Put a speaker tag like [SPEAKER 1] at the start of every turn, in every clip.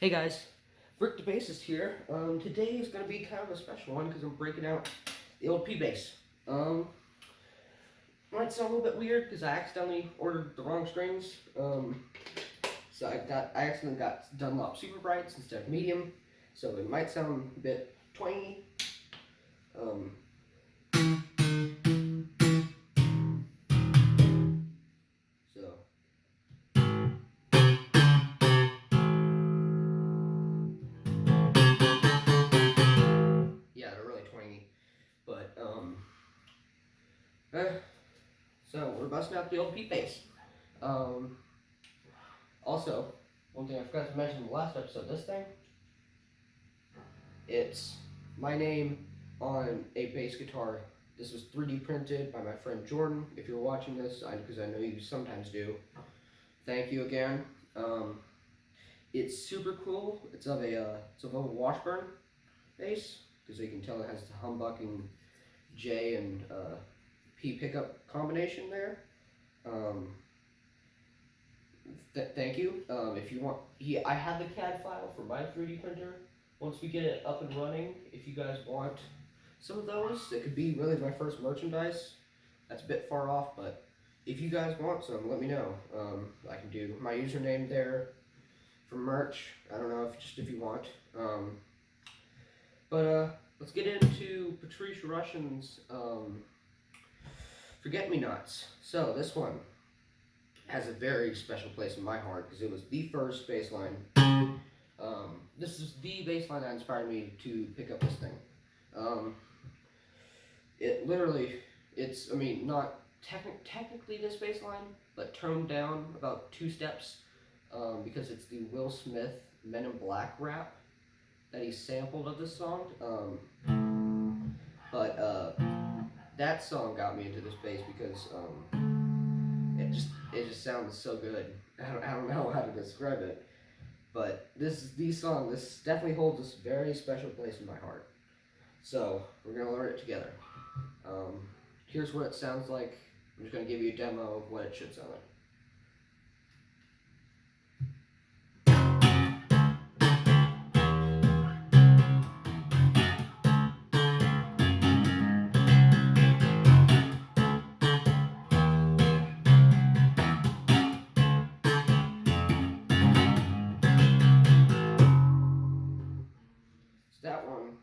[SPEAKER 1] Hey guys, Rick the bassist here. Today is going to be kind of a special one because I'm breaking out the old P bass. Might sound a little bit weird because I accidentally ordered the wrong strings. So I accidentally got Dunlop Super Brights instead of medium, so it might sound a bit twangy. So yeah, they're really twangy, but so we're busting out the old P bass. Also, one thing I forgot to mention in the last episode, this thing, it's my name on a bass guitar. This was 3D printed by my friend Jordan. If you're watching this, because I know you sometimes do, thank you again. It's super cool. It's of a Washburn bass, because you can tell it has the humbucking J and P pickup combination there. Thank you. If you want, I have the CAD file for my 3D printer. Once we get it up and running, if you guys want some of those, it could be really my first merchandise. That's a bit far off, but if you guys want some, let me know. I can do my username there for merch. I don't know if you want. Let's get into Patricia Russian's Forget Me Nots. So this one has a very special place in my heart because it was the first bass line. This is the bass line that inspired me to pick up this thing. Not technically this bass line, but toned down about 2 steps because it's the Will Smith Men in Black rap that he sampled of this song. That song got me into this bass because it just sounds so good. I don't know how to describe it, but this definitely holds this very special place in my heart. So we're gonna learn it together. Here's what it sounds like. I'm just gonna give you a demo of what it should sound like. That one,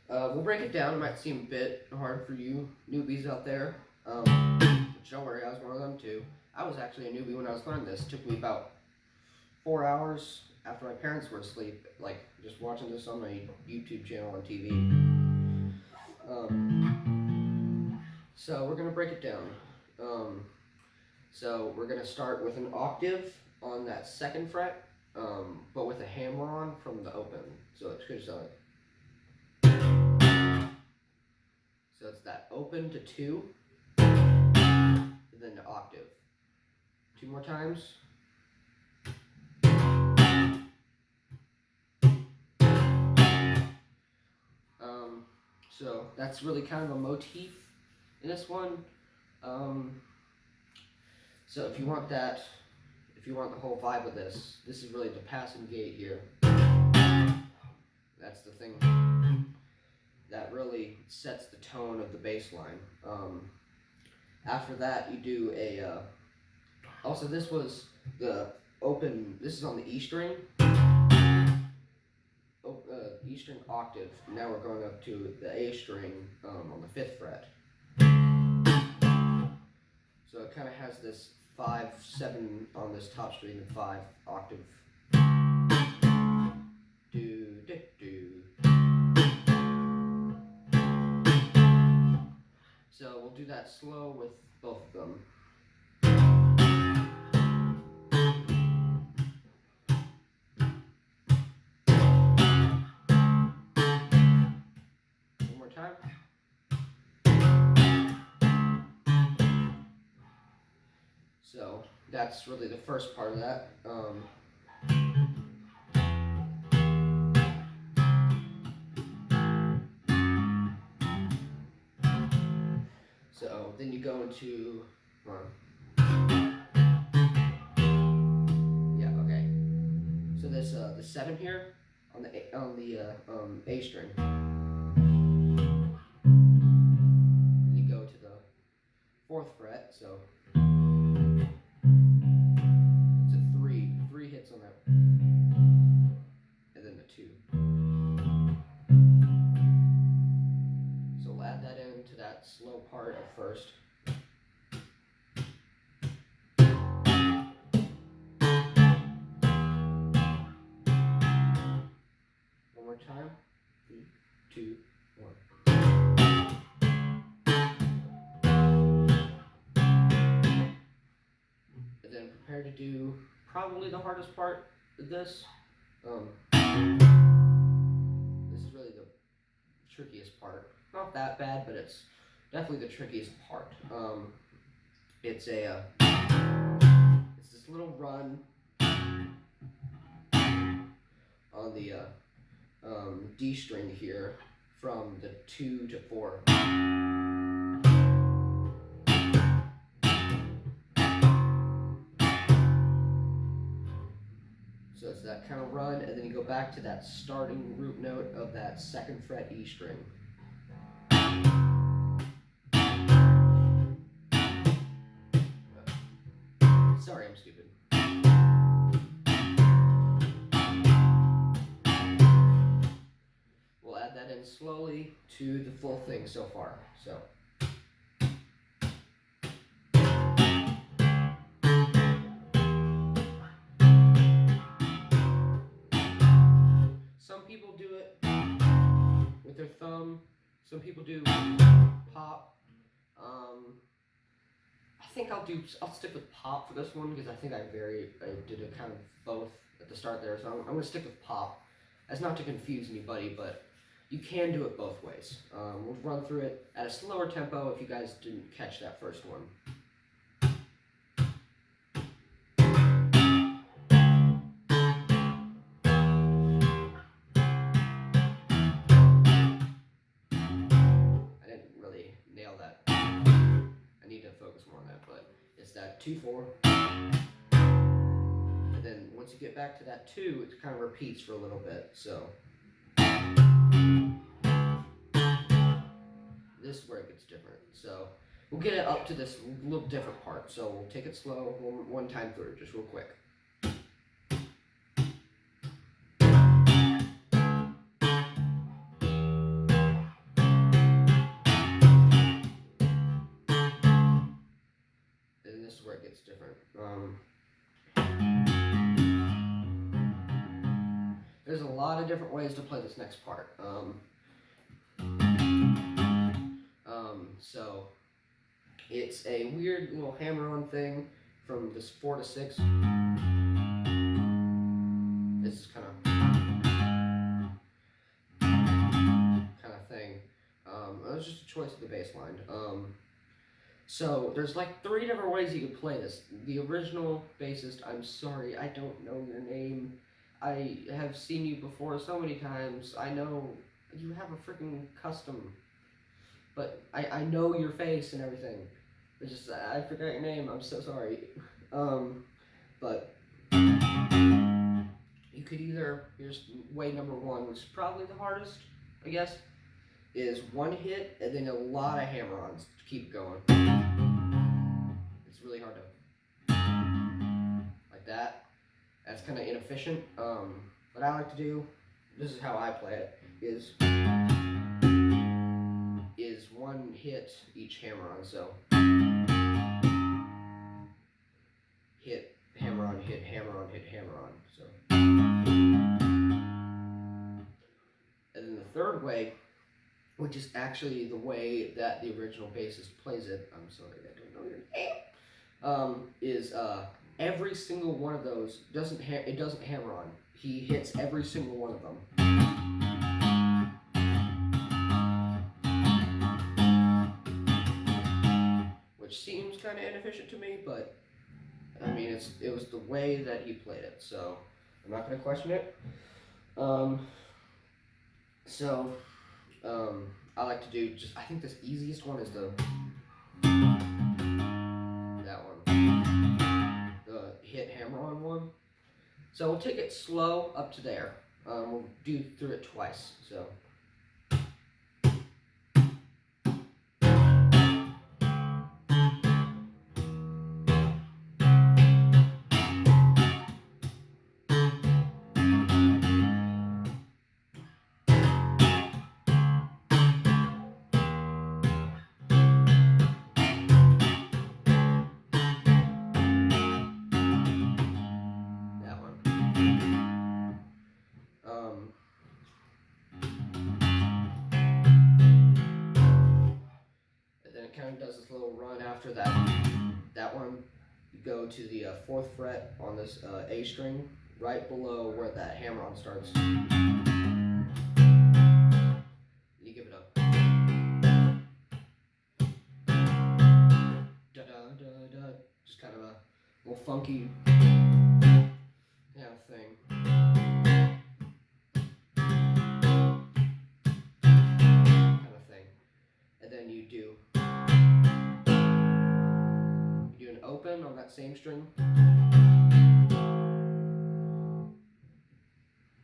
[SPEAKER 1] we'll break it down. It might seem a bit hard for you newbies out there, but don't worry, I was one of them too. I was actually a newbie when I was learning this. It took me about 4 hours after my parents were asleep, like just watching this on my YouTube channel on TV. So we're gonna break it down. So we're gonna start with an octave on that 2nd fret, but with a hammer on from the open. So it should sound like. So it's that open to 2, and then the octave. 2 more times. So that's really kind of a motif in this one. So if you want the whole vibe of this is really the passing gate here. That's the thing that really sets the tone of the bass line. After that, you do a. Also, this was the open. This is on the E string. E string octave. Now we're going up to the A string on the 5th fret. So it kind of has this 5/7 on this top string and 5 octave. Do do do. So we'll do that slow with both of them. One more time. So that's really the first part of that. So then you go into, yeah, okay. So So this the 7 here on the A string. And you go to the 4th fret, so it's a 3 hits on that, and then the 2. So we'll add that into that slow part at first. One more time. 3, 2, 1. And then prepare to do probably the hardest part of this. This is really the trickiest part. Not that bad, but it's definitely the trickiest part. It's this little run on the D string here from the 2 to 4. So it's that kind of run, and then you go back to that starting root note of that 2nd fret E string. Sorry, I'm stupid. We'll add that in slowly to the full thing so far. So. Some people do it with their thumb. Some people do pop. I think I'll stick with pop for this one because I think I did a kind of both at the start there. So I'm going to stick with pop. That's not to confuse anybody, but you can do it both ways. We'll run through it at a slower tempo if you guys didn't catch that first one. Focus more on that, but it's that 2, 4, and then once you get back to that 2, it kind of repeats for a little bit. So this is where it gets different. So we'll get it up to this little different part. So we'll take it slow one time through, just real quick. Where it gets different. There's a lot of different ways to play this next part. So it's a weird little hammer-on thing from this 4 to 6. This is kind of thing. It was just a choice of the bass line. So there's like 3 different ways you could play this. The original bassist, I'm sorry, I don't know your name. I have seen you before so many times. I know you have a freaking custom, but I know your face and everything. It's just I forgot your name. I'm so sorry. But you could either, here's way number 1, which is probably the hardest, I guess, is 1 hit and then a lot of hammer-ons to keep going. It's really hard to, like that. That's kind of inefficient. What I like to do, this is how I play it, is 1 hit each hammer-on. So hit, hammer-on, hit, hammer-on, hit, hammer-on. So, and then the third way, which is actually the way that the original bassist plays it, I'm sorry, I don't know your name, is every single one of those doesn't hammer on. He hits every single one of them. Which seems kind of inefficient to me, but I mean, it was the way that he played it, so I'm not going to question it. I like to do I think this easiest one is that one. The hit hammer-on one. So we'll take it slow up to there. We'll do through it twice. So. And then it kind of does this little run after that. That one, you go to the 4th fret on this A string, right below where that hammer-on starts. You give it a da-da-da-da, just kind of a little funky kind of thing. And then you do an open on that same string.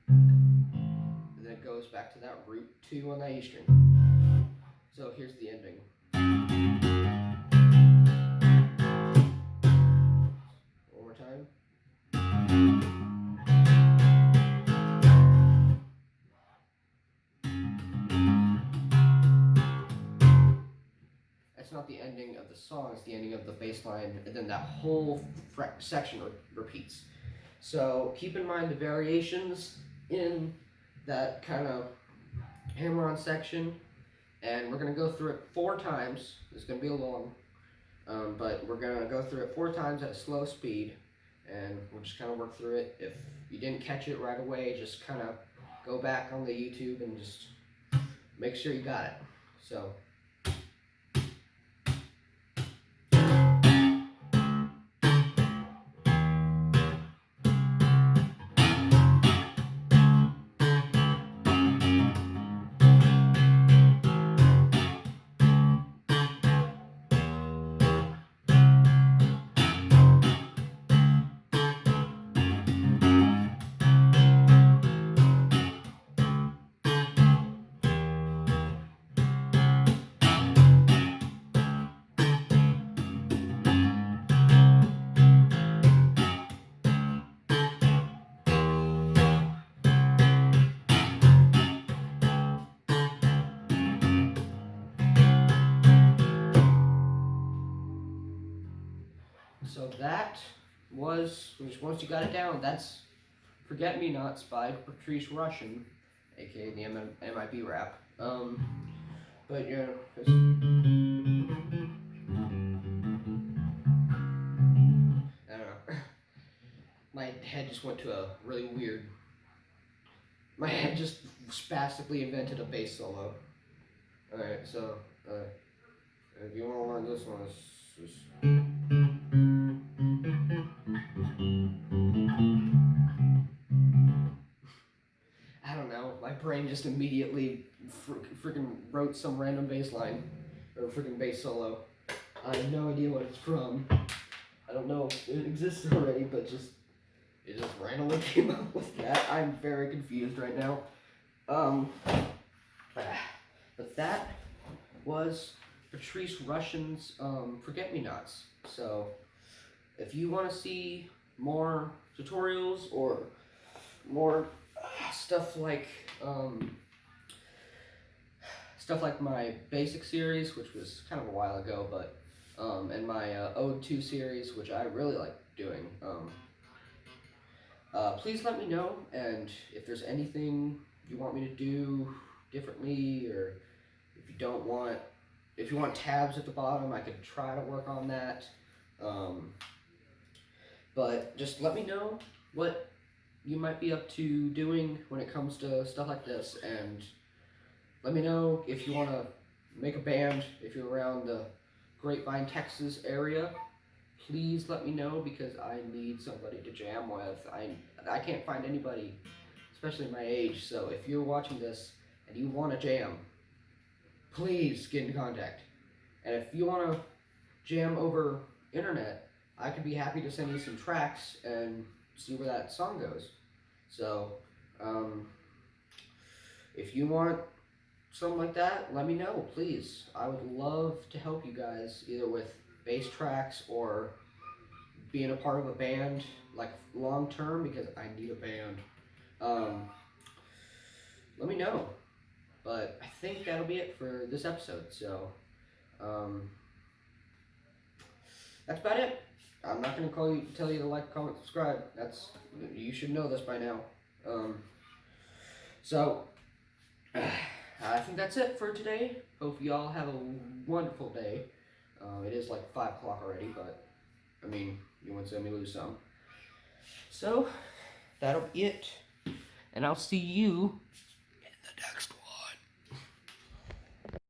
[SPEAKER 1] And then it goes back to that root 2 on that E string. So here's the ending. One more time. It's not the ending of the song, it's the ending of the bass line, and then that whole section repeats. So keep in mind the variations in that kind of hammer-on section, and we're going to go through it 4 times. It's going to be a long, but we're going to go through it 4 times at a slow speed, and we'll just kind of work through it. If you didn't catch it right away, just kind of go back on the YouTube and just make sure you got it. So. So that was, once you got it down, that's Forget Me Nots by Patrice Rushen, aka the MIB rap. But yeah, I don't know. My head just went to a really weird. My head just spastically invented a bass solo. Alright, so if you want to learn this one, it's just. I don't know, my brain just immediately freaking wrote some random bass line, or freaking bass solo. I have no idea what it's from. I don't know if it exists already, but it just randomly came up with that. I'm very confused right now. But that was Patrice Rushen's Forget Me Nots. So if you want to see more tutorials or more stuff like my basic series, which was kind of a while ago, but and my Ode 2 series, which I really like doing, please let me know. And if there's anything you want me to do differently, or if you want tabs at the bottom, I could try to work on that. But just let me know what you might be up to doing when it comes to stuff like this, and let me know if you want to make a band. If you're around the Grapevine, Texas area, please let me know, because I need somebody to jam with. I can't find anybody, especially my age. So if you're watching this and you want to jam, please get in contact. And if you want to jam over internet, I could be happy to send you some tracks, and see where that song goes. So, if you want something like that, let me know, please. I would love to help you guys either with bass tracks or being a part of a band, like long term, because I need a band. Um, let me know. But I think that'll be it for this episode. So, um, that's about it. I'm not gonna tell you to like, comment, subscribe. You should know this by now. Um, so I think that's it for today. Hope y'all have a wonderful day. It is like 5 o'clock already, but I mean, you win some, you lose some. So that'll be it, and I'll see you in the next one.